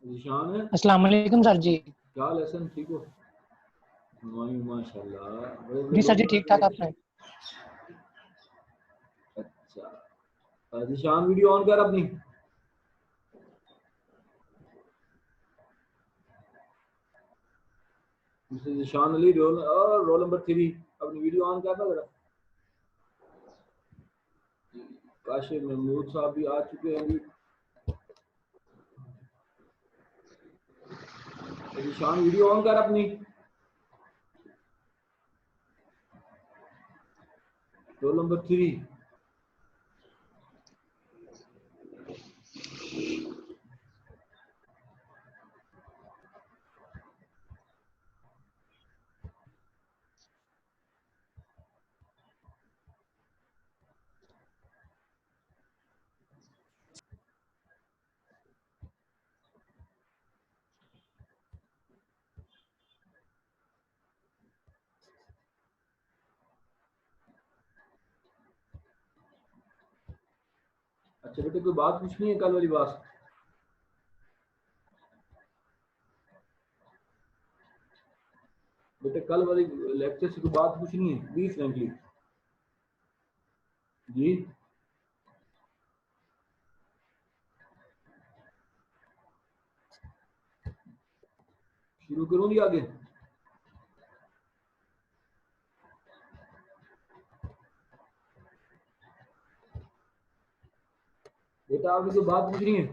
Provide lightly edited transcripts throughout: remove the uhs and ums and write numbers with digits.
निशान है। अस्सलाम वालेकुम सर जी। क्या लेसन ठीक हो? माशाल्लाह जी सर जी ठीक ठाक आपने। अच्छा निशान वीडियो ऑन कर अपनी। निशान अली रोल नंबर 3 अपनी वीडियो ऑन करना जरा। काशिफ महमूद साहब भी आ चुके हैं जी। निशान वीडियो ऑन कर अपनी। Roll number 3। अच्छा बेटे कोई बात पूछनी है कल वाली बात? बेटे कल वाली लेक्चर से कोई बात पूछनी है प्लीज फ्रेंकली जी। शुरू करूं जी आगे? बेटा आपकी कोई बात पूछनी है?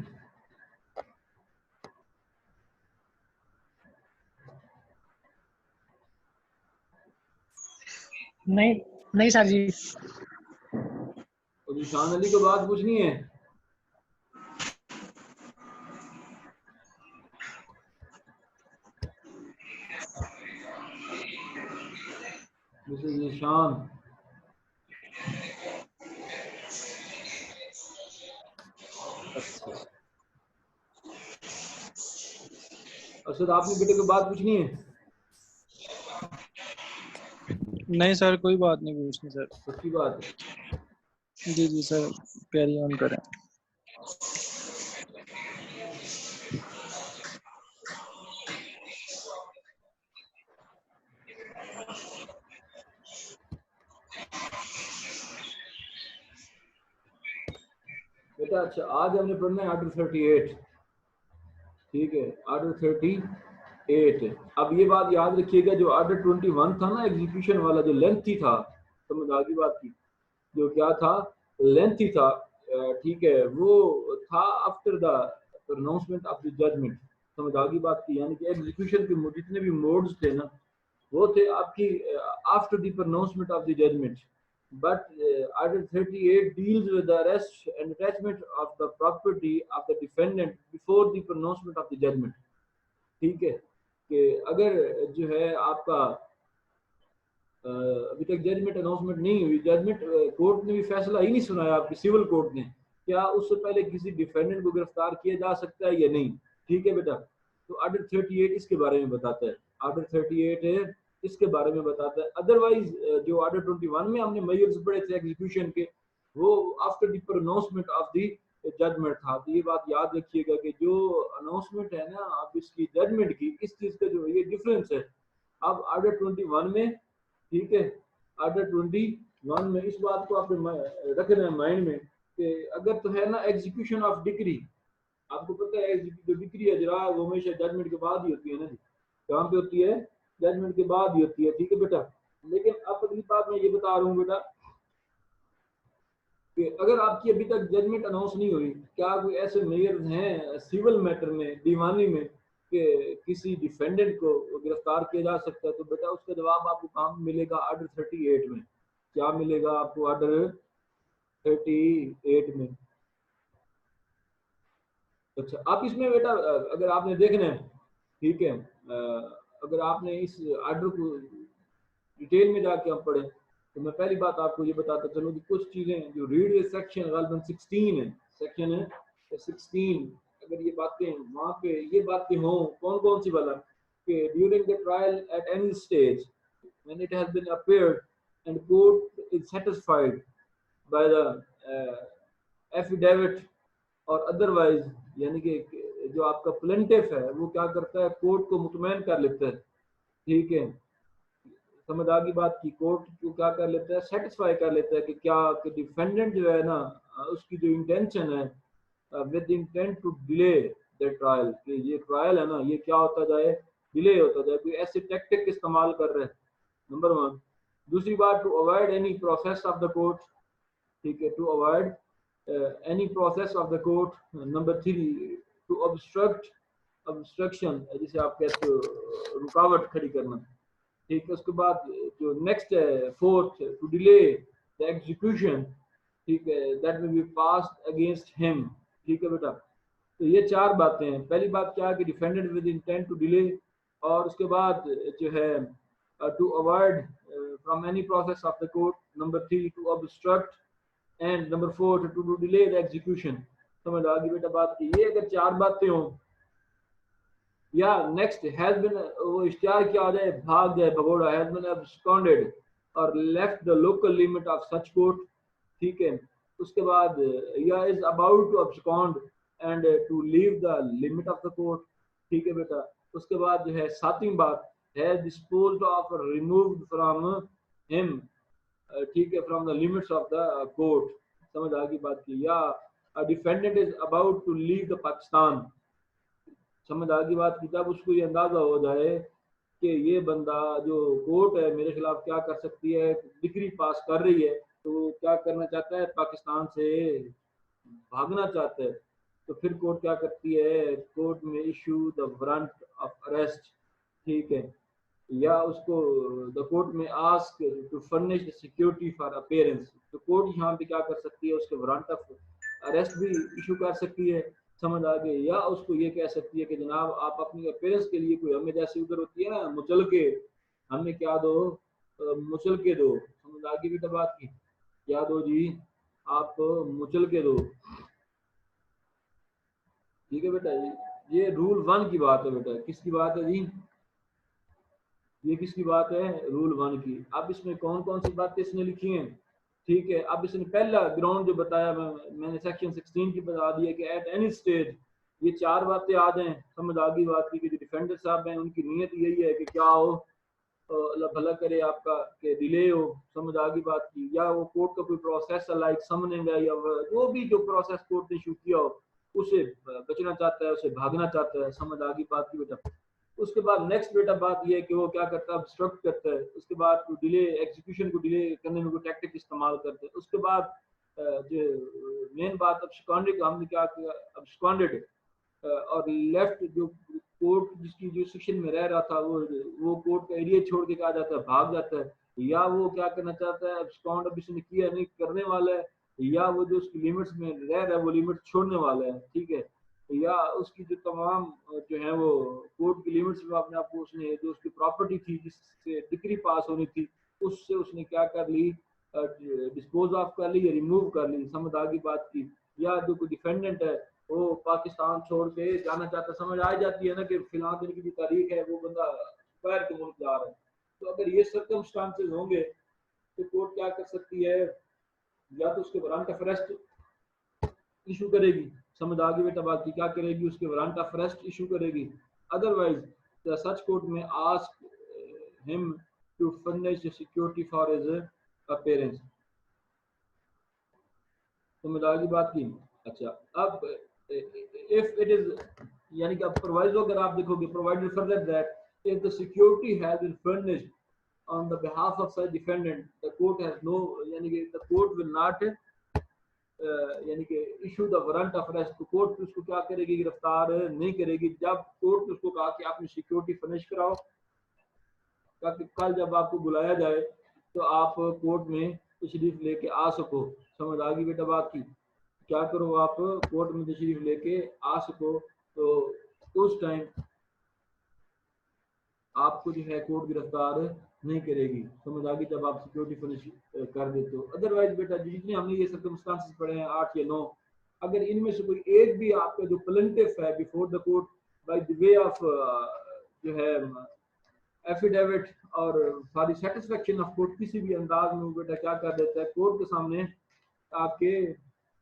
नहीं नहीं सर जी। तो निशान अली को बात पूछनी है? मिसेस निशान अच्छा असद आपने बेटे को बात पूछनी है? नहीं सर कोई बात नहीं पूछनी सर। सच्ची बात है? जी जी सर कैरी ऑन करें। बेटा अच्छा आज हमने पढ़ना है ऑर्डर 38। ठीक है ऑर्डर 38। अब ये बात याद रखिएगा जो ऑर्डर 21 था ना एग्जीक्यूशन वाला जो लेंथी था समझ आ गई बात की जो क्या था लेंथी था ठीक है वो था after the pronouncement of the judgment समझ आ गई बात की यानी कि एग्जीक्यूशन के जितने भी मोड्स थे ना वो थे आपकी after the pronouncement of the judgment but Article 38 deals with the arrest and attachment of the property of the defendant before the pronouncement of the judgment। ठीक है कि अगर जो है आपका अभी तक जजमेंट अनाउंसमेंट नहीं हुई जजमेंट कोर्ट ने भी फैसला ही नहीं सुनाया आपकी सिविल कोर्ट ने क्या उससे पहले किसी डिफेंडेंट को गिरफ्तार किया जा सकता है या नहीं। ठीक है बेटा तो आर्टिकल 38 इसके बारे में बताता है। आर्टिकल 38 है इसके बारे में बताता है। अदरवाइज जो आर्टिकल 21 में हमने मेजर्स पढ़े थे एग्जीक्यूशन के वो after the pronouncement of the judgment था। तो ये बात याद रखिएगा कि जो अनाउंसमेंट है ना आप इसकी जजमेंट की इस चीज का जो ये डिफरेंस है अब आर्टिकल 21 में। ठीक है आर्टिकल 21 में इस बात को आपने रखना है माइंड में कि अगर तो है ना एग्जीक्यूशन ऑफ डिक्री आपको पता है जो डिक्री अजरा वो हमेशा जजमेंट के बाद ही होती है ना जी कहाँ पे होती है जजमेंट के बाद ही होती है। ठीक है बेटा लेकिन अब अगली बात मैं ये बता रहा हूँ बेटा कि अगर आपकी अभी तक जजमेंट अनाउंस नहीं हुई क्या कोई ऐसे मेयर्स हैं सिविल मैटर में दीवानी में कि किसी डिफेंडेंट को गिरफ्तार किया जा सकता है तो बेटा उसका जवाब आपको कहाँ मिलेगा आर्टिकल 38 में। क्या मिलेगा आपको आर्टिकल 38 में। अच्छा आप इसमें बेटा अगर आपने देखना है ठीक है अगर आपने इस आर्डर को डिटेल में जाके आप पढ़े तो मैं पहली बात आपको ये बताता चलूँ कि कुछ चीजें जो रीड सेक्शन गालबन 16 है सेक्शन है 16 अगर ये बातें वहां पे ये बातें हों कौन कौन सी वाला कि during the trial at any stage when it has been appeared and court is satisfied by the affidavit और अदरवाइज यानी कि जो आपका प्लेंटिफ है वो क्या करता है, कोर्ट को मुतमईन कर लेता है, ठीक है, समझ आ गई बात की। कोर्ट को क्या कर लेता है, सेटिस्फाई कर लेता है कि क्या कि डिफेंडेंट जो है ना उसकी जो इंटेंशन है with intent to delay the trial, कि ये ट्रायल है ना ये क्या होता जाए, डिले होता जाए, कोई ऐसे टैक्टिक इस्तेमाल कर रहे हैं, नंबर वन। दूसरी बात, to avoid any process of the court, ठीक है, to avoid any process of the court. Number three, to obstruction, जिसे आप कहते हो रुकावट खड़ी करना, ठीक है। उसके बाद जो नेक्स्ट है fourth, to delay the execution, ठीक है, that will be passed against him, ठीक है बेटा। तो ये चार बातें हैं। पहली बात क्या है कि defendant with intent to delay, और उसके बाद जो है to avoid from any process of the court, number three to obstruct, and number four to delay the execution. समझ आ गई बेटा बात की। ये अगर चार बातें हों, या नेक्स्ट हैज बीन, वो इश्तिहार क्या हो जाए, भाग जाए, भगोड़ा, हैज बीन absconded और left the local limit of such court, ठीक है। उसके बाद या is about to abscond and to leave the limit of the court, ठीक है बेटा। उसके बाद जो है सातवीं बात, has disposed of removed from him, ठीक है, from the limits of the court. समझ आ गई बात की। या defendant is about to leave the Pakistan, समझ आ गई बात की। जब उसको ये अंदाजा हो जाए कि ये बंदा जो कोर्ट है मेरे खिलाफ क्या कर सकती है, डिग्री पास कर रही है, तो क्या करना चाहता है, पाकिस्तान से भागना चाहता है, तो फिर कोर्ट क्या करती है, कोर्ट में issue the warrant of arrest, ठीक है, या उसको द कोर्ट में ask to furnish the security for appearance, तो कोर्ट यहाँ पे क्या कर सकती है, उसके वारंट ऑफ अरेस्ट भी इशू कर सकती है, समझ आ गई। या उसको ये कह सकती है कि जनाब आप अपनी अपीयरेंस के लिए कोई, हमें जैसे उधर होती है ना मुचल के, हमें क्या दो, मुचल के दो, समझ आ गई बेटा बात की, क्या दो जी, आप मुचल के दो, ठीक है बेटा। ये रूल 1 की बात है बेटा, किसकी बात है जी, ये किसकी बात है, रूल 1 की। अब इसमें कौन कौन सी बातें इसने लिखी हैं, ठीक है। अब इसने पहला ग्राउंड जो बताया मैंने सेक्शन 16 की बता दी है कि एट एनी स्टेज ये चार बातें आ जाएं, समझ आ गई बात की, कि जो डिफेंडर साहब हैं उनकी नीयत यही है कि क्या हो, अल्लाह भला करे आपका, कि डिले हो, समझ आ गई बात की, या वो कोर्ट का कोई प्रोसेस है लाइक समनिंग है, या जो भी जो प्रोसेस कोर्ट ने इशू किया हो उसे बचना चाहता है, उसे भागना चाहता है, समझ आ गई बात की बेटा। उसके बाद नेक्स्ट बेटा बात ये है कि वो क्या करता है, ऑब्स्ट्रक्ट करता है। उसके बाद डिले, एग्जीक्यूशन को डिले करने में कोई टैक्टिक इस्तेमाल करते हैं। उसके बाद जो मेन बात, अब्सकॉन्डेड का हमने क्या किया, अब्सकॉन्डेड और लेफ्ट, जो कोर्ट जिसकी जो सेक्शन में रह रहा था वो कोर्ट का एरिया छोड़ के क्या जाता है, भाग जाता है, या वो क्या करना चाहता है, अब्सकॉन्ड अब इसने किया नहीं, करने वाला है, या वो जो उसकी लिमिट्स में रह रहा है वो लिमिट छोड़ने वाला है, ठीक है, या उसकी जो तमाम जो है वो कोर्ट की लिमिट्स में अपने आप को, उसने जो उसकी प्रॉपर्टी थी जिससे डिग्री पास होनी थी उससे उसने क्या कर ली, डिस्पोज ऑफ कर ली या रिमूव कर ली, समझ आ गई बात की। या जो कोई डिफेंडेंट है वो पाकिस्तान छोड़ के जाना चाहता, समझ आ जाती है ना कि फिलहाल दिन की जो तारीख है वो बंदा बाहर के मुल्क जा रहा है, तो अगर ये सर्कमस्टांसेस होंगे तो कोर्ट क्या कर सकती है, या तो उसके वारंट ऑफ अरेस्ट इशू करेगी, समझ आ गई बेटा बात की, क्या करेगी, उसके वारंट ऑफ अरेस्ट इशू करेगी। अदरवाइज सच कोर्ट में ask him to furnish security for his appearance, समझ आ गई बात की। अच्छा, अब इफ इट इज, यानी कि अब प्रोवाइजो अगर आप देखोगे, provided further that if the security has been furnished on the behalf of such defendant, the court has no, यानी कि the court will not यानी कि issue the warrant of arrest, तो कोर्ट उसको क्या करेगी, गिरफ्तार नहीं करेगी। जब कोर्ट ने उसको कहा कि आपने सिक्योरिटी फर्निश कराओ, ताकि कल जब आपको बुलाया जाए तो आप कोर्ट में तशरीफ लेके आ सको, समझ आ गई बेटा बात की, क्या करो आप कोर्ट में तशरीफ लेके आ सको, तो उस टाइम आपको जो है कोर्ट गिरफ्तार नहीं करेगी, समझ आ गई, जब आप सिक्योरिटी फर्निश कर देते हो। अदरवाइज बेटा जितने हमने ये सर्कमस्टांसेस पढ़े हैं 8 या 9, अगर इनमें से कोई एक भी आपका जो प्लेंटिफ है before the court by the way of जो है एफिडेविट और for the satisfaction of court, किसी भी अंदाज में बेटा क्या कर देता है, कोर्ट के सामने आपके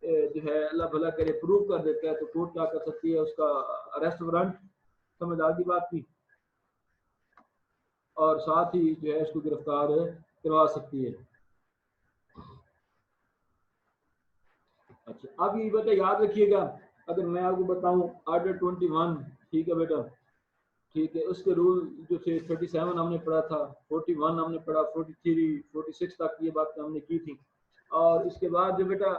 जो है अल्लाह भला करे प्रूव कर देता है तो कोर्ट क्या कर सकती है, उसका अरेस्ट वारंट, समझ आ गई बात की, और साथ ही जो है उसको गिरफ्तार करवा सकती है। अच्छा, अब ये बेटा याद रखिएगा, अगर मैं आपको बताऊं आर्डर 21, ठीक है बेटा, ठीक है, उसके रूल जो थे 37 हमने पढ़ा था, 41 हमने पढ़ा, 43, 46 तक ये बात हमने की थी। और इसके बाद जो बेटा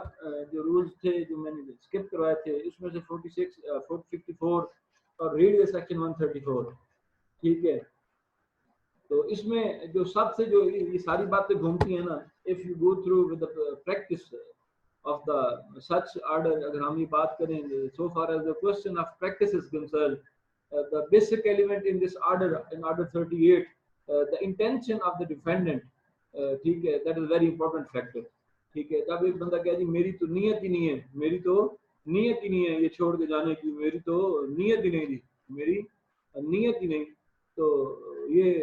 जो रूल्स थे जो मैंने स्किप करवाए थे, इसमें से 46, 54 और रीड सेक्शन 134, ठीक है। तो इसमें जो सबसे जो ये सारी बातें घूमती हैं ना, if you go through with the practice of the such order, अगर हम ये बात करें so far as the question of practice is concerned, the basic element in this order, in order 38, the intention of the defendant, ठीक है, that is very important factor, ठीक है। जब एक बंदा कहे जी मेरी तो नीयत ही नहीं है, मेरी तो नीयत ही नहीं है ये छोड़ के जाने की, मेरी तो नीयत ही नहीं थी, मेरी नीयत ही नहीं, तो ये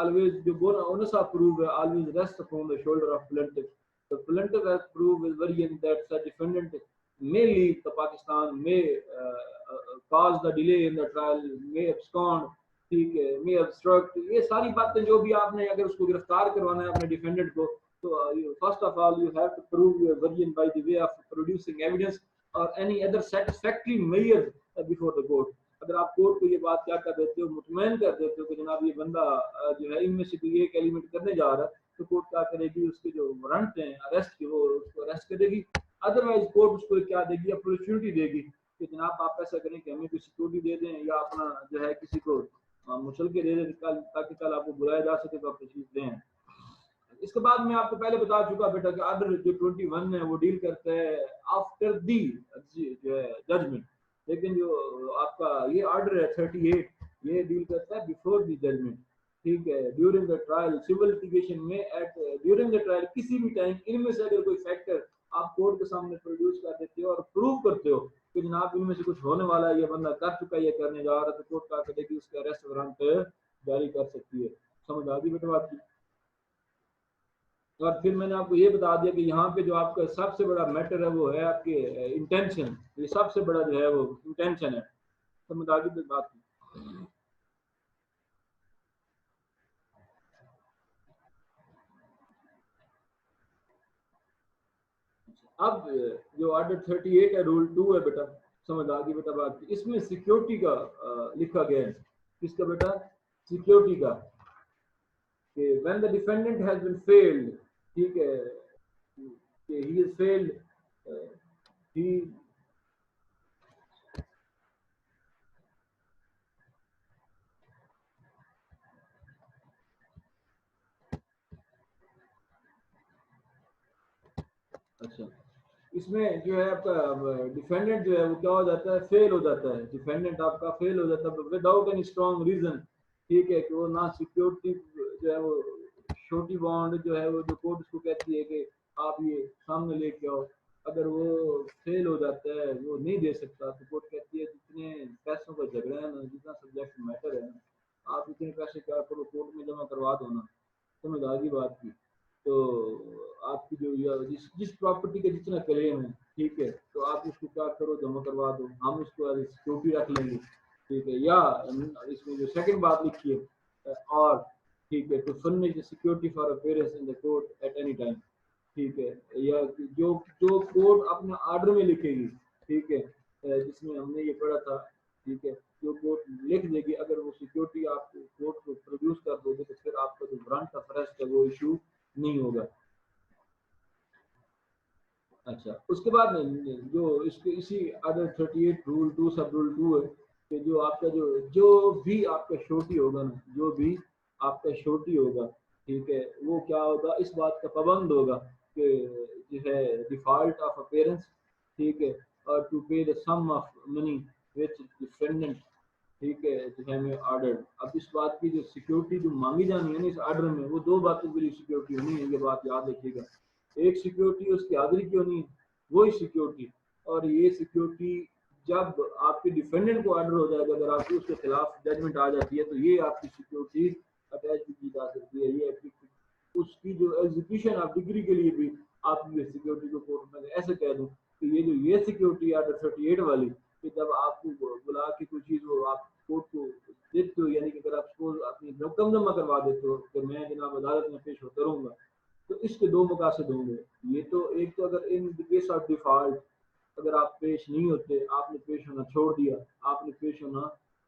always जो बोला onus of proof always rests upon the shoulder of plaintiff. The plaintiff has proved with variance that such defendant may leave the Pakistan, may cause the delay in the trial, may abscond, ठीक है, may obstruct, ये सारी बातें जो भी आपने अगर उसको गिरफ्तार करवाना है अपने डिफेंडेंट को, तो first of all you have to prove your version by the way of producing evidence or any other satisfactory measure before the court. अगर आप कोर्ट को ये बात क्या कर देते हो, मुतमैन कर देते हो कि जनाब ये बंदा जो है इनमें से कोई एक एलिमेंट करने जा रहा है, तो कोर्ट क्या करेगी, उसके जो वारंट हैं अरेस्ट के वो उसको अरेस्ट करेगी। अदरवाइज कोर्ट उसको क्या देगी, अपॉर्चुनिटी देगी कि जनाब आप ऐसा करें कि हमें कोई सिक्योरिटी दे दें या अपना जो है किसी को मुचल के दे दें ताकि कल आपको बुलाया जा सके तो आप तशरीफ दें। इसके बाद मैं आपको पहले बता चुका बेटा कि ऑर्डर जो 21 है वो डील करता है आफ्टर दी जो है जजमेंट, लेकिन जो आपका ये ऑर्डर है 38 ये डील करता है बिफोर दी जजमेंट, ठीक है। During the trial civil litigation में एट ड्यूरिंग द ट्रायल किसी भी टाइम इनमें से अगर कोई फैक्टर आप कोर्ट के सामने प्रोड्यूस कर देते हो और प्रूव करते हो कि जनाब इनमें से कुछ होने वाला है, ये बंदा कर चुका है, ये करने जा रहा है, तो कोर्ट क्या करेगी, उसका अरेस्ट वारंट जारी कर सकती है। समझ आ गई बेटा बात की। और फिर मैंने आपको ये बता दिया कि यहाँ पे जो आपका सबसे बड़ा मैटर है वो है आपके इंटेंशन, ये सबसे बड़ा जो है वो इंटेंशन है। समझ आ गई बात की। अब जो ऑर्डर 38 है रूल 2 है बेटा, समझ आ गई बेटा बात। इसमें सिक्योरिटी का लिखा गया है, किसका बेटा, सिक्योरिटी का, कि when the defendant has been failed, ठीक है, कि ही इज फेल्ड, ही अच्छा, इसमें जो है आपका डिफेंडेंट जो है वो क्या हो जाता है, फेल हो जाता है, डिफेंडेंट आपका फेल हो जाता है विदाउट एनी स्ट्रॉन्ग रीजन, ठीक है, कि वो ना सिक्योरिटी जो है वो छोटी बॉन्ड जो है वो जो कोर्ट उसको कहती है कि आप ये सामने लेके आओ, अगर वो फेल हो जाता है, वो नहीं दे सकता, तो कोर्ट कहती है जितने पैसों का झगड़ा है ना, जितना सब्जेक्ट मैटर है ना, आप इतने पैसे क्या करो कोर्ट में जमा करवा दो ना। समझ आ गई बात की। तो आपकी जो जिस प्रॉपर्टी के जितना क्लेम है, ठीक है, तो आप उसको क्या करो, जमा करवा दो, हम उसको सिक्योरिटी रख लेंगे, ठीक है। या इसमें जो सेकंड बात लिखी है और, ठीक है, to furnish security for appearance in the court at any time, ठीक है, या जो जो कोर्ट अपने ऑर्डर में लिखेगी, ठीक है, जिसमें हमने ये पढ़ा था, ठीक है, जो कोर्ट लिख देगी, अगर वो सिक्योरिटी आप कोर्ट को प्रोड्यूस कर दोगे तो फिर आपका जो वारंट ऑफ अरेस्ट है वो इशू नहीं होगा। अच्छा, उसके बाद जो इसके इसी ऑर्डर 38 रूल 2 सब रूल 2 है कि जो आपका जो भी आपका शोटी होगा ना, जो भी आपका शोटी होगा, ठीक है, वो क्या होगा, इस बात का पाबंद होगा कि जो है डिफॉल्ट ऑफ अपीयरेंस, ठीक है, और to pay the sum of money which defendant, ठीक है, जो ऑर्डर। अब इस बात की जो सिक्योरिटी जो मांगी जानी है ना इस ऑर्डर में, वो दो बातों के लिए सिक्योरिटी होनी है, ये बात याद रखिएगा। एक सिक्योरिटी उसकी हाजिरी की होनी है, वही सिक्योरिटी, और ये सिक्योरिटी जब आपके डिफेंडेंट को ऑर्डर हो जाएगा, अगर आपकी उसके खिलाफ जजमेंट आ जाती है, तो ये आपकी सिक्योरिटी अटैच की जा सकती है। ये उसकी जो एग्जीक्यूशन ऑफ डिग्री के लिए भी आप ये सिक्योरिटी को कोर्ट में ऐसे कह दूं कि ये जो ये सिक्योरिटी आर्डर 38 वाली, कि जब आपको बुला के कोई चीज़ हो आप कोर्ट को देते हो, यानी कि अगर आप सपोज अपनी रकम जमा करवा देते हो कि मैं जनाब अदालत में पेश होता रहूँगा, तो इसके दो मकासद होंगे। ये तो एक तो अगर इन केस ऑफ डिफॉल्ट अगर आप पेश नहीं होते, आपने पेश होना छोड़ दिया, आपने पेश होना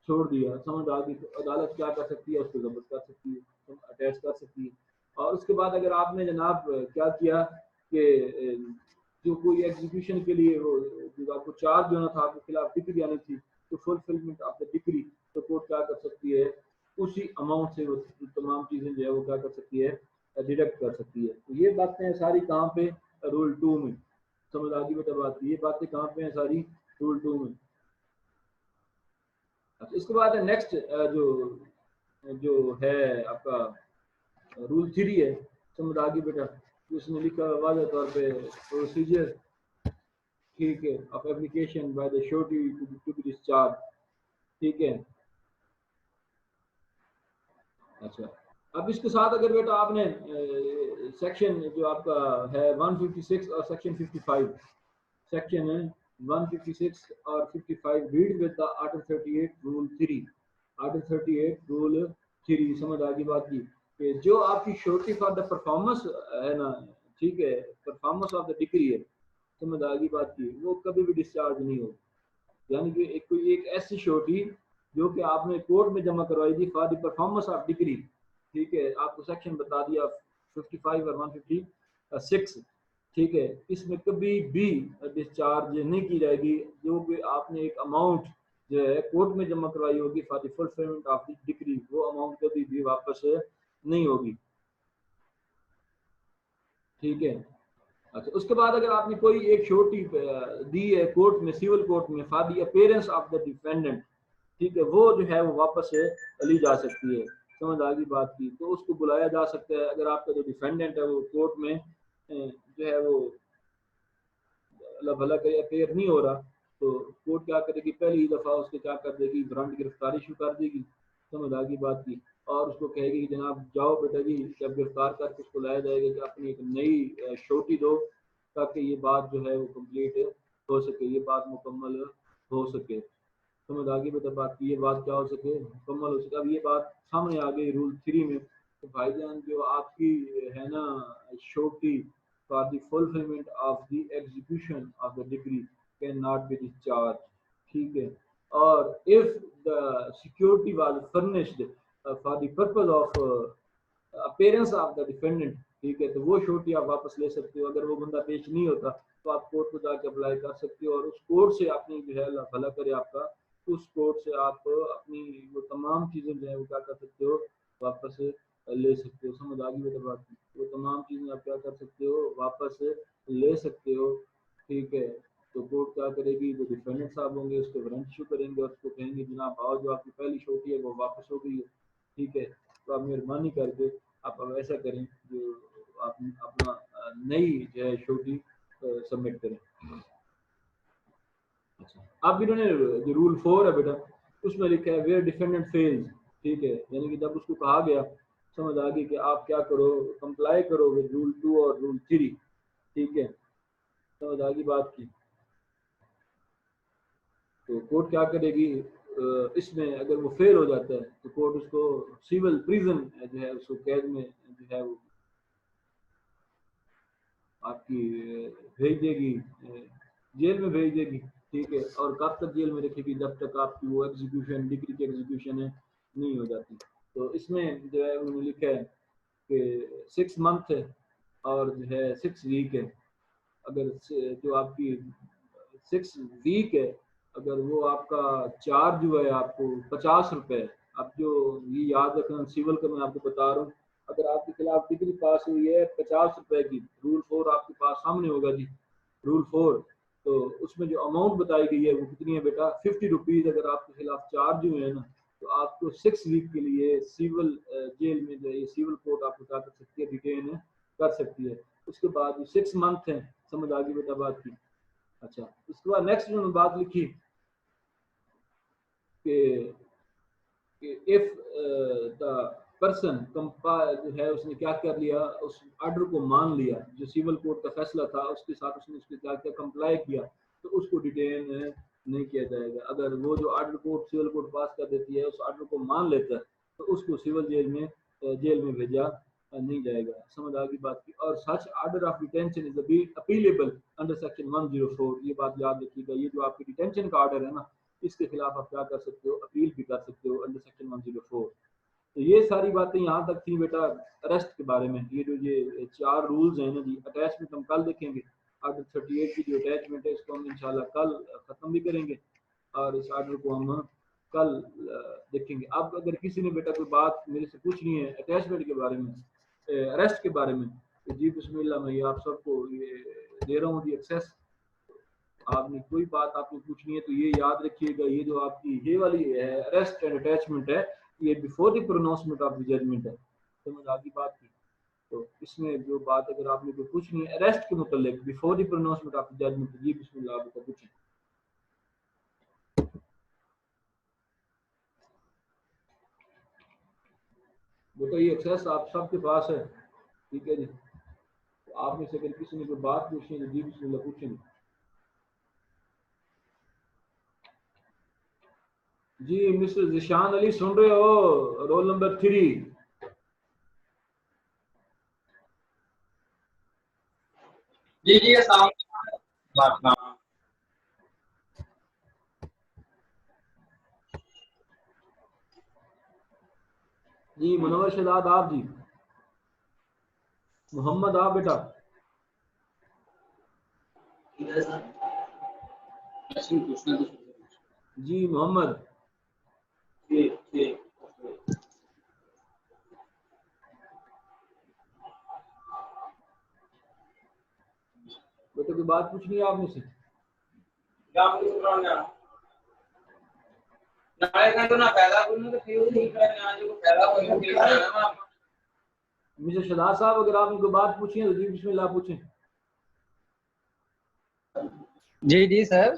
छोड़ दिया, समझ आ गई, तो अदालत क्या कर सकती है, उसको जब्त कर सकती है, अटैच कर सकती है। और उसके बाद अगर आपने जनाब क्या किया कि जो कोई एग्जीक्यूशन के लिए वो जो आपको चार्ज होना था, आपके खिलाफ डिक्री आनी थी, तो फुलफिलमेंट ऑफ द डिक्री, तो कोर्ट क्या कर सकती है, उसी अमाउंट से वो तमाम चीज़ें जो है वो क्या कर सकती है, डिडक्ट कर सकती है। तो ये बातें सारी कहाँ पे, रूल 2 में। समझ आ गई बेटा बात, ये बातें कहाँ पे हैं सारी, रूल 2 में। अच्छा, इसके बाद नेक्स्ट जो जो है आपका रूल 3 है, समझ आ गई बेटा, उसमें लिखा हुआ वाज़ेह तौर पे प्रोसीजर, ठीक है, of application by the surety to be discharge, ठीक है। अच्छा, अब इसके साथ अगर बेटा आपने सेक्शन जो आपका है 156 और सेक्शन 55, सेक्शन 156 और 55 read with the article 38 rule 3, article 38 rule 3, समझ आ गई बात की, कि जो आपकी श्योरिटी फॉर द परफॉर्मेंस है ना, ठीक है, परफॉर्मेंस ऑफ द डिग्री है, समझ आ गई बात की, वो कभी भी डिस्चार्ज नहीं होगी। यानी कि एक कोई एक ऐसी श्योरिटी जो कि आपने कोर्ट में जमा करवाई थी for the performance of degree, ठीक है, आपको सेक्शन बता दिया 55 और 156, ठीक है, इसमें कभी भी डिस्चार्ज नहीं की जाएगी, जो कि आपने एक अमाउंट जो है कोर्ट में जमा करवाई होगी for the fulfilment of the degree, वो अमाउंट कभी भी वापस नहीं होगी, ठीक है। अच्छा, उसके बाद अगर आपने कोई एक श्योरिटी दी है कोर्ट में, सिविल कोर्ट में, for the appearance of the defendant, ठीक है, वो जो है वो वापस ली जा सकती है, समझ आ गई बात की, तो उसको बुलाया जा सकता है अगर आपका जो डिफेंडेंट है वो कोर्ट में जो है वो अल्लाह भला करे अपेयर नहीं हो रहा, तो कोर्ट क्या करेगी, पहली दफ़ा उसको क्या कर देगी, वारंट गिरफ्तारी शुरू कर देगी, समझ आ गई बात की, और उसको कहेगी कि जनाब जाओ बेटा जी, जब गिरफ्तार करके उसको लाया जाएगा कि अपनी एक नई श्योरिटी दो, ताकि ये बात जो है वो कंप्लीट हो सके, ये बात मुकम्मल हो सके, समझ आ गई बेटा बात की, ये बात क्या हो सके, मुकम्मल हो सके। अब ये बात सामने आ गई रूल 3 में, तो भाईजान जो आपकी है ना surety for the fulfillment of the execution of the decree cannot be discharged, ठीक है, और if the security was furnished for the purpose of appearance of the defendant, ठीक है, तो वो श्योरिटी आप वापस ले सकते हो, अगर वो बंदा पेश नहीं होता तो आप कोर्ट को जाके अप्लाई कर सकते हो, और उस कोर्ट से अपनी जो है अल्लाह भला करे आपका, उस कोर्ट से आप अपनी वो तमाम चीज़ें जो है वो क्या कर सकते हो, वापस ले सकते हो, समझ आ गई बेटा बात, वो तमाम चीज़ें आप क्या कर सकते हो, वापस ले सकते हो, ठीक है। तो कोर्ट क्या करेगी, जो डिफेंडेंट साहब होंगे उसको वारंट इशू करेंगे और उसको कहेंगे जनाब आओ, जो आपकी पहली श्योरिटी है वो वापस हो गई है, ठीक है, तो आप मेहरबानी करके आप अब ऐसा करें जो आप अपना नई जो है श्योरिटी सबमिट करें। अच्छा, अब इन्होंने जो रूल 4 है बेटा, उसमें लिखा है वेयर डिफेंडेंट फेल्स, ठीक है, यानी कि जब उसको कहा गया, समझ आ गई कि आप क्या करो, कंप्लाई करो विद रूल 2 और रूल 3, ठीक है, समझ आ गई बात की, तो कोर्ट क्या करेगी, इसमें अगर वो फेल हो जाता है तो कोर्ट उसको सिविल प्रिजन जो है उसको कैद में जो है वो आपकी भेज देगी, जेल में भेज देगी, ठीक है, और कब तक जेल में रखेगी, जब तक आपकी वो एग्जीक्यूशन डिग्री की एग्जीक्यूशन है नहीं हो जाती। तो इसमें जो है उन्होंने लिखा है कि 6 मंथ है और जो है 6 वीक है, अगर जो आपकी 6 वीक है, अगर वो आपका चार्ज जो है आपको 50 रुपए, अब जो ये याद रखना सिविल का मैं आपको बता रहा हूँ, अगर आपके खिलाफ डिग्री पास हुई है 50 रुपए की, रूल 4 आपके पास सामने होगा जी, रूल 4, तो उसमें जो अमाउंट बताई गई है वो कितनी है बेटा, 50 रुपीज अगर आपके खिलाफ चार्ज हुए हैं ना, तो आपको 6 वीक के लिए सिविल जेल में जो है सिविल कोर्ट आपको क्या कर सकती है, डिटेन कर सकती है। उसके बाद 6 मंथ है, समझ आ गई बेटा बात की। अच्छा, उसके बाद नेक्स्ट उन्होंने बात लिखी कि if the पर्सन जो है उसने क्या कर लिया, उस ऑर्डर को मान लिया, जो सिविल कोर्ट का फैसला था उसके साथ उसने उसके क्या क्या कंप्लाई किया, तो उसको डिटेन नहीं किया जाएगा। अगर वो जो ऑर्डर कोर्ट सिविल कोर्ट पास कर देती है उस ऑर्डर को मान लेता है तो उसको सिविल जेल में भेजा नहीं जाएगा। समझ आ गई बात की। और such order of detention is appealable under section 104, ये बात याद रखिएगा। ये जो आपकी डिटेंशन का ऑर्डर है ना, इसके खिलाफ आप क्या कर सकते हो, अपील भी कर सकते हो अंडर सेक्शन 104। तो ये सारी बातें यहाँ तक थी बेटा अरेस्ट के बारे में। ये जो ये 4 रूल्स हैं ना जी, अटैचमेंट हम कल देखेंगे। ऑर्डर 38 की जो अटैचमेंट है इसको हम इंशाल्लाह कल खत्म भी करेंगे और इस ऑर्डर को हम कल देखेंगे। अब अगर किसी ने बेटा कोई बात मेरे से पूछनी है अटैचमेंट के बारे में, अरेस्ट के बारे में, तो जी बिस्मिल्लाह, मैं ये आप सबको ये दे रहा हूँ जी एक्सेस। आपने कोई बात आपने पूछनी है तो ये याद रखिएगा, ये जो आपकी ये वाली अरेस्ट एंड अटैचमेंट है, ये before the pronouncement of the judgment है। समझ आ गई बात की। तो इसमें जो बात अगर आपने कोई पूछनी है अरेस्ट के मुतालिक before the pronouncement of the judgment, ये बिस्मिल्लाह आप पूछें। बेटा ये एक्सेस आप सबके पास है, ठीक है जी। तो आप में से अगर किसी ने कोई बात पूछनी है तो जी बिस्मिल्लाह पूछेंगे। जी मिस्टर जिशान अली सुन रहे हो, रोल नंबर 3। जी जी अस्सलाम। जी मुनव्वर शहजाद आप जी, मोहम्मद आप बेटा, जी मोहम्मद। बेटा कोई बात पूछनी है आप मुझसे? मिस्टर शहजाद साहब अगर आपने कोई बात पूछी है तो जी बिस्मिल्लाह पूछें। जी जी सर।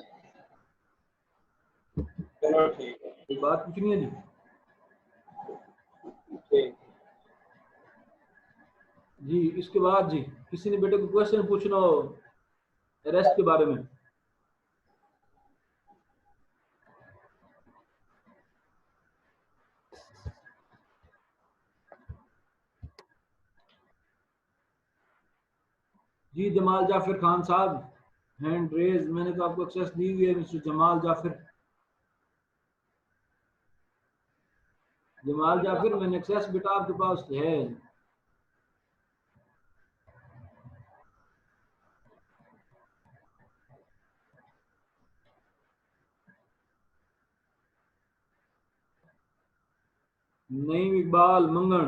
चलो ठीक है, कोई बात पूछनी है जी? जी इसके बाद जी किसी ने बेटे को क्वेश्चन पूछना हो अरेस्ट के बारे में? जी जमाल जाफिर खान साहब, हैंड रेज, मैंने तो आपको एक्सेस दी हुई है मिस्टर जमाल जाफिर। जमाल जाफिर मैंने एक्सेस बेटा आपके पास है। नईम इकबाल मंगन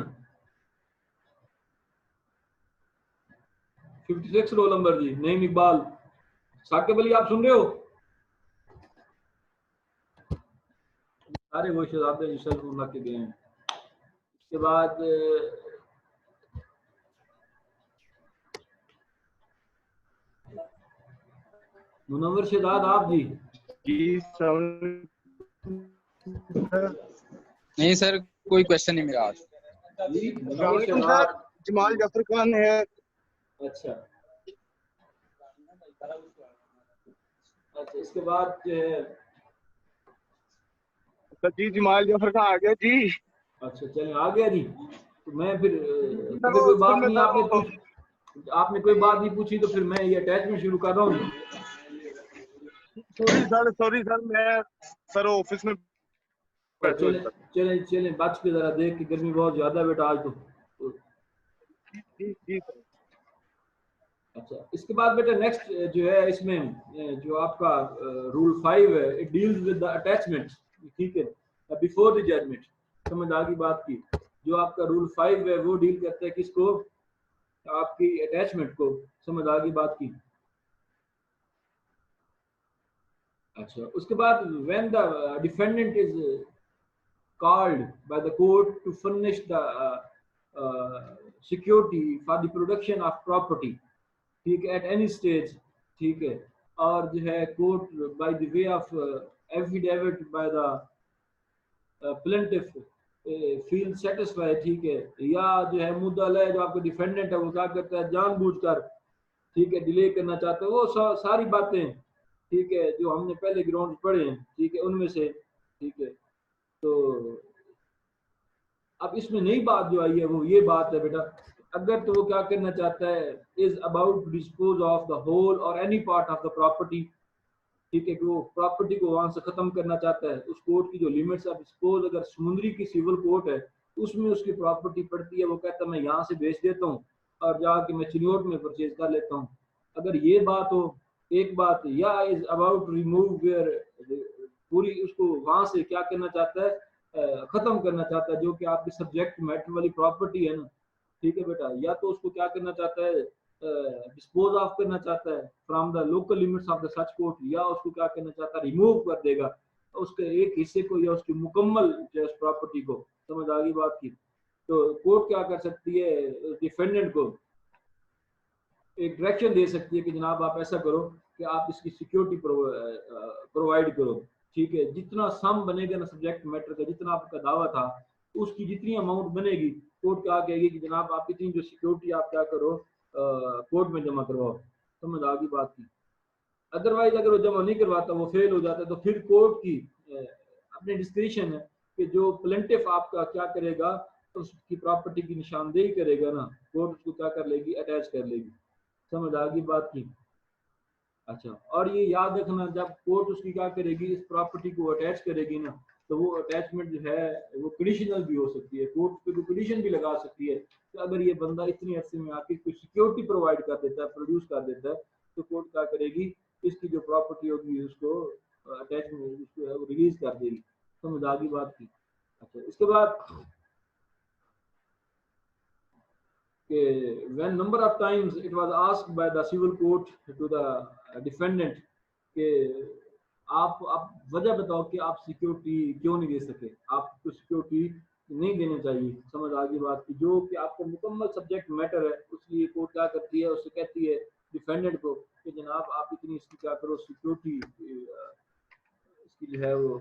56 रोल नंबर जी, नईम इकबाल। साकिब अली आप सुन रहे हो? सारे वो शहजादे जो सेल फोन रख के गए हैं। उसके बाद मुनव्वर शहजाद आप जी। जी नहीं सर कोई क्वेश्चन नहीं मेरा आज। जी मुनव्वर शहजाद। जमाल जाफर खान है। अच्छा अच्छा, इसके बाद जो है जी जमाल जाफर खान आ गया जी। अच्छा चलिए आ गया जी। तो मैं फिर अगर कोई बात नहीं आपने कोई बात नहीं पूछी तो फिर मैं ये अटैचमेंट शुरू कर रहा हूँ। सॉरी सर मैं सर ऑफिस में चले चले बच के जरा देख के, गर्मी बहुत ज्यादा है बेटा आज तो। जी सर। अच्छा इसके बाद बेटा नेक्स्ट जो है इसमें जो आपका रूल 5 है, it deals with the attachment, ठीक है, बिफोर द जजमेंट। समझ आ गई बात की। जो आपका रूल 5 है वो डील करता है किसको, आपकी अटैचमेंट को। समझ आ गई बात की। अच्छा उसके बाद when the defendant is called by the court to furnish the security for the production of property, ठीक है, at any stage, ठीक है, और जो है court by the way of affidavit by the plaintiff feel satisfy, ठीक है, या जो है मुद्दल है जो आपका डिफेंडेंट है वो क्या करता है जानबूझकर, ठीक है, डिले करना चाहता है, वो सारी बातें, ठीक है, जो हमने पहले ग्राउंड पढ़े हैं, ठीक है, उनमें से, ठीक है। तो अब इसमें नई बात जो आई है वो ये बात है बेटा, अगर तो वो क्या करना चाहता है, is about dispose of the whole or any part of the property, ठीक है, कि वो प्रॉपर्टी को वहां से खत्म करना चाहता है, उस कोर्ट की जो लिमिट्स ऑफ सपोज अगर समुद्री की सिविल कोर्ट है उसमें उसकी प्रॉपर्टी पड़ती है, वो कहता है मैं यहाँ से बेच देता हूँ और जाके मैं चिन्योट में परचेज कर लेता हूँ, अगर ये बात हो एक बात, या इज अबाउट रिमूव वेयर, पूरी उसको वहां से क्या करना चाहता है, खत्म करना चाहता है, जो कि आपकी सब्जेक्ट मैटर वाली प्रॉपर्टी है ना, ठीक है बेटा, या तो उसको क्या करना चाहता है डिस्पोज ऑफ करना चाहता है from the local limits of the such court, या उसको क्या करना चाहता है रिमूव कर देगा उसके एक हिस्से को या उसकी मुकम्मल जो प्रॉपर्टी को, समझ आ गई बात की। तो कोर्ट क्या कर सकती है, डिफेंडेंट को एक डायरेक्शन दे सकती है कि जनाब आप ऐसा करो कि आप इसकी सिक्योरिटी प्रोवाइड करो, ठीक है, जितना सम बनेगा ना सब्जेक्ट मैटर का, जितना आपका दावा था उसकी जितनी अमाउंट बनेगी, कोर्ट क्या कहेगी कि जनाब आप इतनी जो सिक्योरिटी आप क्या करो कोर्ट में जमा करवाओ, समझ आ गई बात की। अदरवाइज अगर वो जमा नहीं करवाता, वो फेल हो जाता है, तो फिर कोर्ट की अपनी डिस्क्रिप्शन है कि जो प्लेंटिफ आपका क्या करेगा, तो उसकी प्रॉपर्टी की निशानदेही करेगा ना, कोर्ट उसको क्या कर लेगी, अटैच कर लेगी, समझ आ गई बात की। अच्छा, और ये याद रखना जब कोर्ट उसकी क्या करेगी, इस प्रॉपर्टी को अटैच करेगी ना, तो वो अटैचमेंट जो है वो कंडीशनल भी हो सकती है, कोर्ट पे कंडीशन भी लगा सकती है कि अगर ये बंदा इतनी अरसे में आके कोई सिक्योरिटी प्रोवाइड कर देता है, प्रोड्यूस कर देता है, तो कोर्ट क्या करेगी, इसकी जो प्रॉपर्टी होगी उसको अटैचमेंट उसको है वो रिलीज कर देगी, समझ आ गई बात की। अच्छा, इसके बाद when number of times it was asked by the civil court to the defendant कि आप वजह बताओ कि आप सिक्योरिटी क्यों नहीं दे सके, आपको सिक्योरिटी नहीं देनी चाहिए, समझ आ गई बात की, जो कि आपका मुकम्मल सब्जेक्ट मैटर है, उसलिए कोर्ट क्या करती है, उससे कहती है डिफेंडेंट को कि जनाब आप इतनी इसकी क्या करो सिक्योरिटी इसकी जो है वो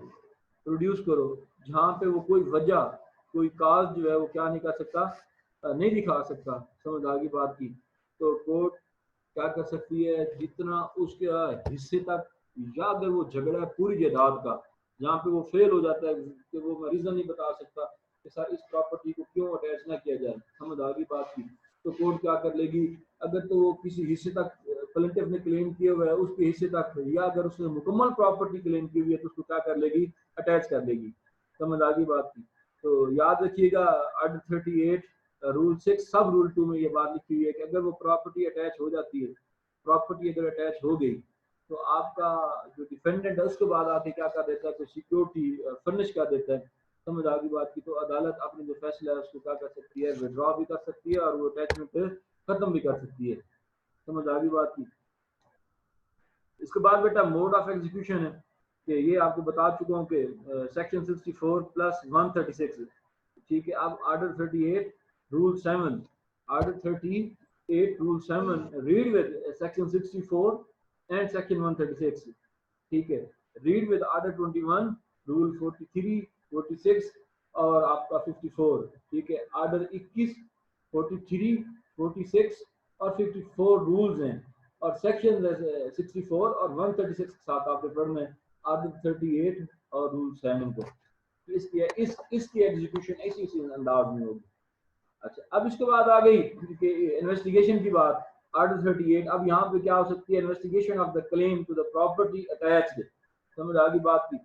प्रोड्यूस करो, जहाँ पे वो कोई वजह कोई काज जो है वो क्या नहीं कर सकता, नहीं दिखा सकता, समझ आ गई बात की। तो कोर्ट क्या कर सकती है, जितना उसके हिस्से तक, या अगर वो झगड़ा है पूरी जायदाद का, जहाँ पे वो फेल हो जाता है कि वो मैं रीजन नहीं बता सकता कि सर इस प्रॉपर्टी को क्यों अटैच ना किया जाए, समझ आ गई बात की, तो कोर्ट क्या कर लेगी, अगर तो वो किसी हिस्से तक प्लेंटिफ ने क्लेम किया हुआ है उसके हिस्से तक, या अगर उसने मुकम्मल प्रॉपर्टी क्लेम की हुई है तो उसको क्या कर लेगी, अटैच कर लेगी, समझ आ गई बात की। तो याद रखिएगा आर्टिकल 38 रूल 6 सब रूल 2 में ये बात लिखी हुई है कि अगर वो प्रॉपर्टी अटैच हो जाती है, प्रॉपर्टी अगर अटैच हो गई तो आपका जो डिफेंडेंट है उसके बाद आके क्या कर देता है, तो सिक्योरिटी फर्निश कर देता है, समझ आ गई बात की। तो अदालत अपने जो फैसला है उसको क्या कर सकती है, विड्रॉ भी कर सकती है और वो अटैचमेंट खत्म भी कर सकती है, समझ आ गई बात की। इसके बाद बेटा मोड ऑफ एग्जीक्यूशन है कि ये आपको बता चुका हूँ कि सेक्शन 64 प्लस 136, ठीक है। अब order 38 rule 7, order 38 rule 7 read with section 64 and section 136, ठीक है। रीड विद आर्डर 21 रूल 43 46 और आपका 54, ठीक है। आर्डर 21 43 46 और 54 रूल्स हैं, और सेक्शन 64 और 136 के साथ आपने पढ़ना है आर्टिकल 38 और रूल 7 को, इसकी एग्जीक्यूशन इसी अंदाज में होगी। अच्छा, अब इसके बाद आ गई कि इन्वेस्टिगेशन की बात, आर्टिकल 38। अब यहाँ पे क्या हो सकती है, investigation of the claim to the property attached, समझ आ गई बात की,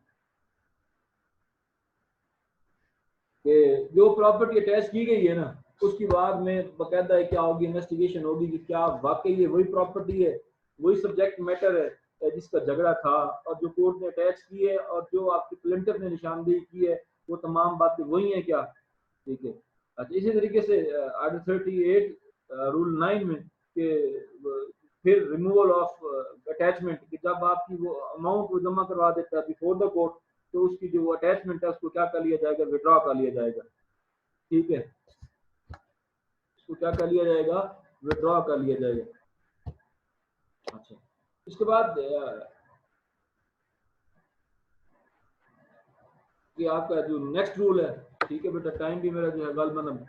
कि जो प्रॉपर्टी अटैच की गई है ना उसके बाद में बाकायदा क्या होगी, इन्वेस्टिगेशन होगी कि क्या वाकई ये वही प्रॉपर्टी है, वही सब्जेक्ट मैटर है जिसका झगड़ा था, और जो कोर्ट ने अटैच की है और जो आपकी प्लेंटिफ ने निशानदेही की है वो तमाम बातें वही हैं क्या, ठीक है। अच्छा, इसी तरीके से आर्टिकल 38 रूल 9 में कि फिर रिमूवल ऑफ अटैचमेंट, कि जब आपकी वो अमाउंट वो जमा करवा देता है बिफोर द कोर्ट, तो उसकी जो अटैचमेंट है उसको क्या कर लिया जाएगा, विड्रॉ कर लिया जाएगा, ठीक है। इसको क्या कर लिया जाएगा, विड्रॉ कर लिया जाएगा। अच्छा, इसके बाद कि आपका जो नेक्स्ट रूल है ठीक है बेटा, टाइम भी मेरा जो है गलबन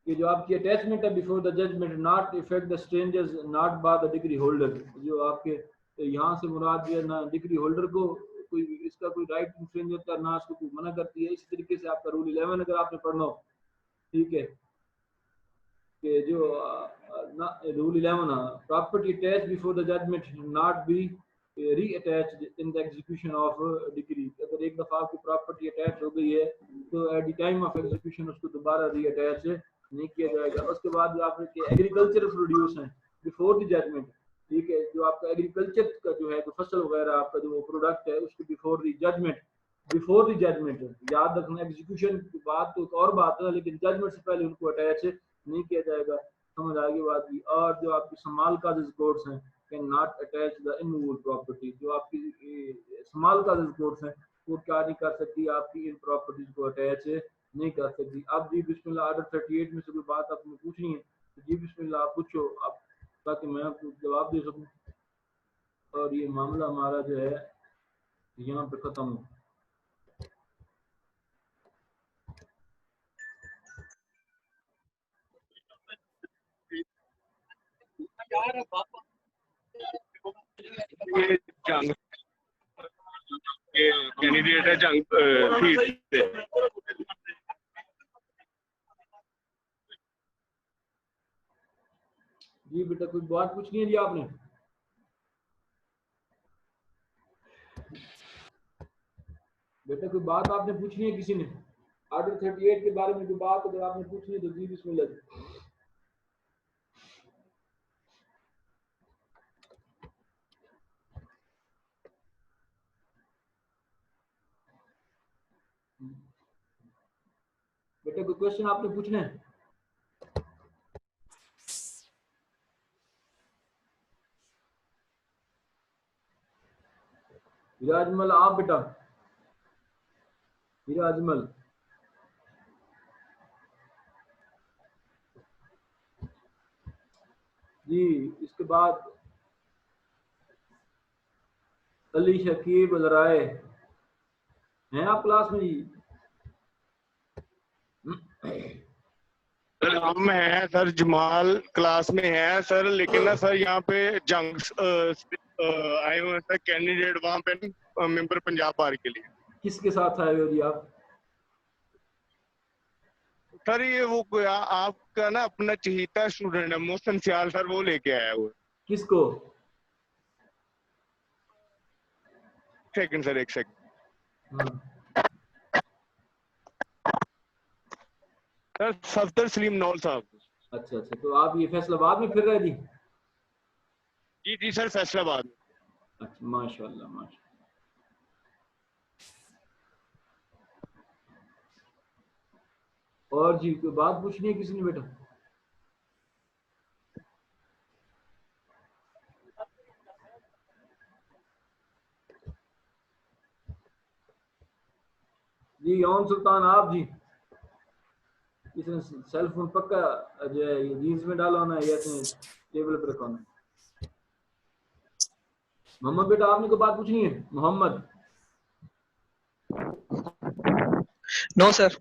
कि जो आपकी अटैचमेंट है before the judgment not affect the strangers not by the degree holder, जो आपके यहाँ से मुराद जो है ना डिग्री होल्डर को कोई इसका कोई राइट इन्फ्रिंज होता है ना उसको कोई मना करती है। इसी तरीके से आपका रूल 11 अगर आपने पढ़ना हो, ठीक है, कि जो rule 11 property attach before the judgment not be reattached in the execution of decree. अगर एक दफा आपकी प्रॉपर्टी अटैच हो गई है तो at the time of execution उसको दोबारा रीअटैच नहीं किया जाएगा। उसके बाद जो आपके एग्रीकल्चर प्रोड्यूस हैं बिफोर द जजमेंट, ठीक है, जो आपका एग्रीकल्चर का जो है तो फसल वगैरह आपका जो प्रोडक्ट है उसको बिफोर द जजमेंट याद रखना। एग्जीक्यूशन की बात तो एक और बात है, लेकिन जजमेंट से पहले उनको अटैच नहीं किया जाएगा। समझ आएगी बात की। और जो आपकी समाल का कोर्स हैं can not attach the immovable property, जो आपकी समाल का कोर्स हैं वो क्या नहीं कर सकती, आपकी इन प्रॉपर्टीज को अटैच नहीं कर सकती। अब जी बिस्मिल्लाह ऑर्डर 38 में से कोई बात आपने पूछनी है तो जी बिस्मिल्लाह आप पूछो, आप ताकि मैं आपको जवाब दे सकूं और ये मामला हमारा जो है यहाँ पे खत्म हो। ये जंग कैंडिडेट है जंग सीट से। जी बेटा कोई बात पूछनी है जी आपने? बेटा कोई बात आपने पूछनी है किसी ने? ऑर्डर 38 के बारे में कोई बात अगर आपने पूछनी है तो जी बिस्मिल्लाह। बेटा कोई क्वेश्चन आपने पूछना है? विराजमल आप बेटा, विराजमल जी। इसके बाद अली शकीब राय हैं आप क्लास में जी? सर हम हैं सर, जमाल क्लास में है सर, लेकिन ना सर यहाँ पे जंग आए हुए हैं सर कैंडिडेट वहाँ पे मेंबर पंजाब बार के लिए। किसके साथ आए हो जी आप? सर ये वो आपका ना अपना चहीता स्टूडेंट है मोहसिन सियाल सर, वो लेके आया हुआ। किसको? सेकंड सर, एक सेकंड सर, सफदर सलीम नौल साहब। अच्छा अच्छा, तो आप ये फैसलाबाद में फिर रहे जी? जी सर, फैसलाबाद में। अच्छा माशाल्लाह माशाल्लाह। और जी कोई बात पूछनी है किसी ने बेटा? जी यौन सुल्तान आप जी, इसने सेल फोन पक्का जो है ये जीन्स में डाला होना है या टेबल पर रखा होना? मोहम्मद बेटा आपने कोई बात पूछनी है? मोहम्मद? No sir.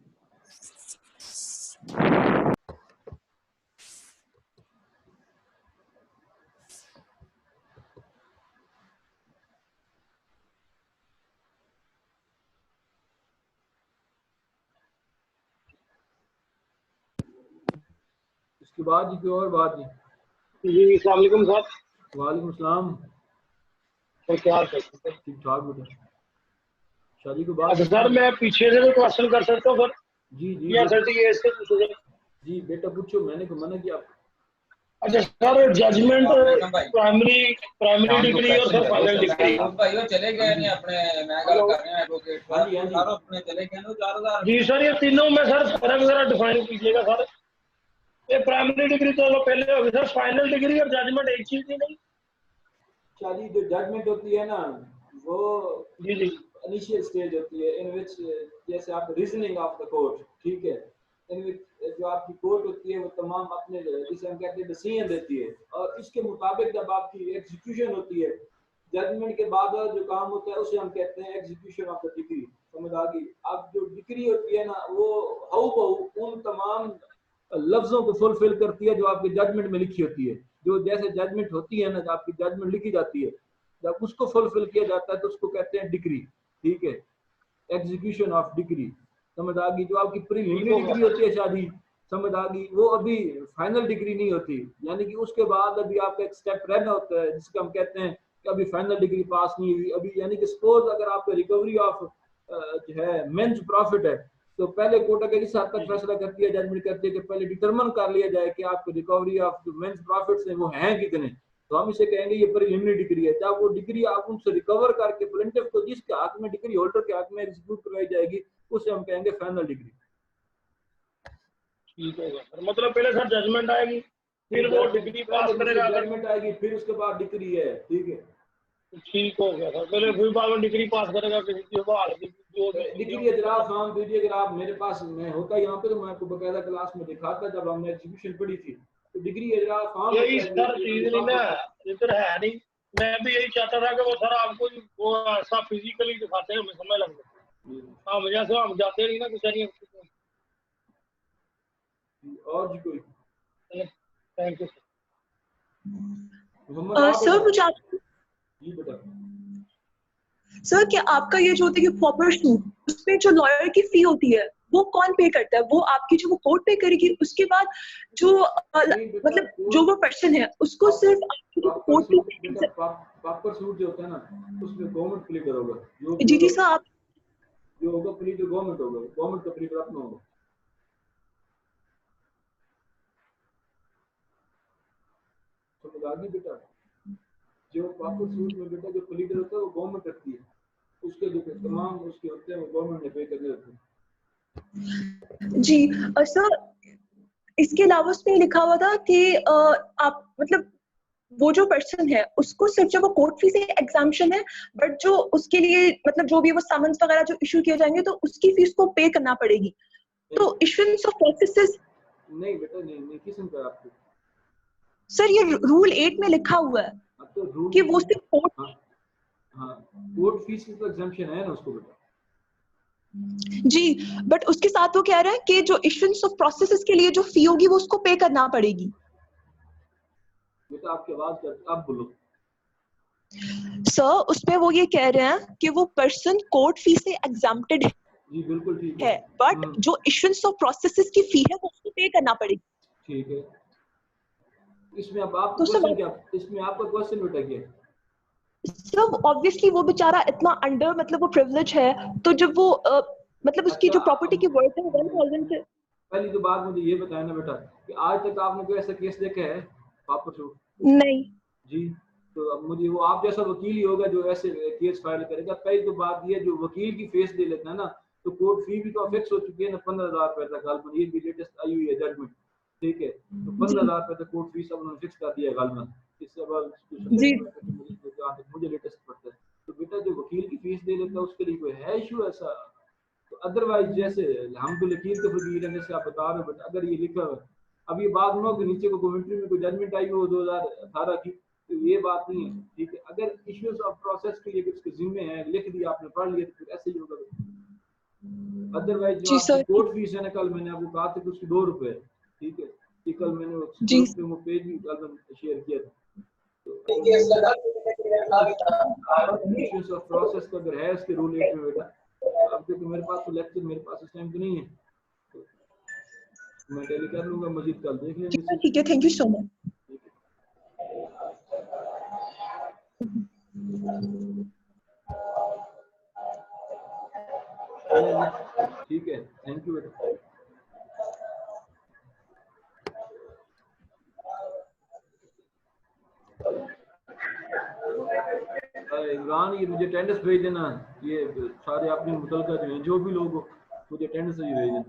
इसके बाद जी कोई और बात जी? जी अस्सलाम वालेकुम सर। वालेकुम सलाम। सर क्या हाल है? ठीक ठाक बेटा। शादी को बात? अच्छा सर मैं पीछे से कोई क्वेश्चन कर सकता हूँ सर? जी जी या सर ये इससे पूछो सर। जी बेटा पूछो, मैंने को मना किया आपको? अच्छा सर जजमेंट प्राइमरी डिग्री और सर फाइनल डिग्री। भाइयों चले गए नहीं अपने, मैं गल कर रहा हूं एडवोकेट सारों अपने चले गए नो 4000। जी सर ये तीनों में सर फर्क जरा डिफाइन कीजिएगा सर। ये प्राइमरी डिग्री तो पहले होगी सर, फाइनल डिग्री और जजमेंट एक चीज ही नहीं? शादी जो जजमेंट होती है ना वो जी जी इनिशियल स्टेज होती है इन विच जैसे आप रीजनिंग ऑफ द कोर्ट, ठीक है, इन विच जो आपकी कोर्ट होती है वो तमाम अपने जिसे हम कहते हैं डिसीजन देती है और इसके मुताबिक जब आपकी एग्जीक्यूशन होती है जजमेंट के बाद जो काम होता है उसे हम कहते हैं एग्जीक्यूशन ऑफ द डिग्री। समझ आ गई। अब जो डिग्री होती है ना वो हाउ बहु उन तमाम लफ्जों को फुलफिल करती है जो आपके जजमेंट में लिखी होती है। जो जैसे जजमेंट होती है ना, जो आपकी जजमेंट लिखी जाती है, जब उसको फुलफिल किया जाता है तो उसको कहते हैं डिग्री। ठीक है, एग्जीक्यूशन ऑफ डिग्री। समझ आ गई। जो आपकी प्रीलिमिनरी डिग्री होती है शादी, समझ आ गई, वो अभी फाइनल डिग्री नहीं होती, यानी कि उसके बाद अभी आपका एक स्टेप रहना होता है जिसको हम कहते हैं कि अभी फाइनल डिग्री पास नहीं हुई अभी। यानी कि सपोज अगर आपका रिकवरी ऑफ जो है मेंस प्रॉफिट है, तो पहले कोर्ट अगर इस हद तक फैसला करती है, जजमेंट करती है कि पहले डिटरमिन कर लिया जाए कि आपकी रिकवरी ऑफ जो मेंस प्रॉफिट्स हैं वो हैं कितने, तो हम इसे कहेंगे ये प्रीलिमिनरी डिग्री है। जब वो डिग्री आप उनसे रिकवर करके प्लेंटिफ को जिसके हाथ में डिग्री होल्डर के हाथ में एग्जीक्यूट करवाई जाएगी उसे हम कहेंगे फाइनल डिग्री। ठीक है सर, मतलब पहले सर जजमेंट आएगी, फिर वो डिग्री पास करेगा, जजमेंट आएगी, फिर उसके बाद डिग्री है। ठीक है, ठीक हो गया सर। पहले फिर बाद में डिग्री पास करेगा, किसी की बहाल जो डिग्री इजराफ फॉर्म दीजिए। अगर आप मेरे पास मैं होता यहाँ पे तो मैं आपको बकायदा क्लास में दिखाता जब हमने एग्जीक्यूशन पढ़ी थी। तो डिग्री इजराफ फॉर्म यही सर चीज नहीं ना, इधर है नहीं। मैं भी यही चाहता था कि वो सर आपको वो ऐसा फिजिकली दिखाते हैं, हमें समय लगता है। हम जैसे हम जाते नहीं ना कुछ। और जी कोई? Thank you sir. मुझे जी बेटा। सर क्या आपका ये जो होता है कि प्रॉपर सूट उसमें जो लॉयर की फी होती है वो कौन पे करता है? वो आपकी जो वो कोर्ट पे करेगी, उसके बाद जो मतलब जो वो पर्सन है उसको सिर्फ आपकी जो कोर्ट पे प्रॉपर सूट जो होता है ना उसमें गवर्नमेंट प्लीडर होगा। जी जी सर, आप जो होगा प्लीडर गवर्नमेंट होगा, गवर्नमेंट का प्लीडर अपना होगा। समझ आ गई बेटा? जो प्रॉपर सूट में बेटा जो प्लीडर होता है वो गवर्नमेंट रखती है, उसके जो तमाम उसके होते हैं वो गवर्नमेंट ने पे करने होते हैं। जी सर, इसके अलावा उसमें लिखा हुआ था कि आप मतलब वो जो पर्सन है उसको सिर्फ जब वो कोर्ट फी से एग्जाम्पशन है, बट जो उसके लिए मतलब जो भी वो समन्स वगैरह जो इशू किए जाएंगे तो उसकी फीस को पे करना पड़ेगी। तो इशुएंस ऑफ प्रोसेसेस नहीं बेटा, नहीं किस्म का आपको सर ये रूल 8 में लिखा हुआ है तो रूल कि वो सिर्फ कोर्ट कोर्ट फीस की तो एग्जाम्पशन है ना उसको बेटा। जी, बट उसके साथ वो कह रहे हैं कि जो इशुएंस ऑफ प्रोसेसेस के लिए जो फी होगी वो उसको पे करना पड़ेगी। बेटा आपकी आवाज आप बोलो। सर उसमें वो ये कह रहे हैं कि वो पर्सन कोर्ट फी से एग्जाम्प्टेड है। जी बिल्कुल ठीक है, बट जो इशुएंस ऑफ प्रोसेसेस की फी है वो उसको पे करना पड़ेगी। ठीक है, इसमें अब आपका क्वेश्चन क्या? इसमें आपका क्वेश्चन बेटा क्या है? सब ऑब्वियसली वो बेचारा इतना अंडर मतलब वो प्रिविलेज है, तो जब वो मतलब उसकी जो प्रॉपर्टी की वर्थ है 1000 से। पहली तो बात मुझे ये बताया ना बेटा कि आज तक आपने कोई ऐसा केस देखा है वापस हो? नहीं जी, तो अब मुझे वो आप जैसा वकील ही होगा जो ऐसे केस फाइल करेगा। पहली तो बात ये जो वकील की फीस दे लेता है ना, तो कोर्ट फी भी तो फिक्स हो चुकी है ना 15,000 रुपए तक। गालमन ये भी लेटेस्ट आई हुई है जजमेंट। ठीक है, तो 15,000 रुपए तक कोर्ट फीस अब उन्होंने फिक्स कर दिया गालमन। इससे बाद मुझे लेटेस्ट पड़ता है। तो बेटा जो वकील की फीस दे लेता है उसके लिए कोई है इशू ऐसा? तो अदरवाइज जैसे हम तो लकीर के फकीर हैं जैसे आप बता रहे हो, बट अगर ये लिखा हुआ अब ये बात ना कि नीचे को कमेंट्री में कोई जजमेंट आई हो 2018 की, तो ये बात नहीं है। ठीक है, अगर इश्यूज ऑफ प्रोसेस के लिए उसके जिम्मे है, लिख दिया आपने, पढ़ लिया, तो फिर ऐसे ही होगा। अदरवाइज जो कोर्ट फीस है ना, कल मैंने आपको कहा था कि उसकी 2 रुपए। ठीक है, ये कल मैंने वो पेज भी कल मैंने शेयर किया था। इश्यूज ऑफ प्रोसेस का अगर है उसके रूल 8 में बेटा, अब क्योंकि मेरे पास तो लेक्चर मेरे पास इस टाइम तो नहीं है, तो मैं डेली कर लूंगा, मजीद कल देख लेंगे। ठीक है, थैंक यू सो मच। ठीक है, थैंक यू बेटा। इमरान ये मुझे अटेंडेंस भेज देना, ये सारे अपने मुतलका जो हैं जो भी लोग मुझे अटेंडेंस भेज देना।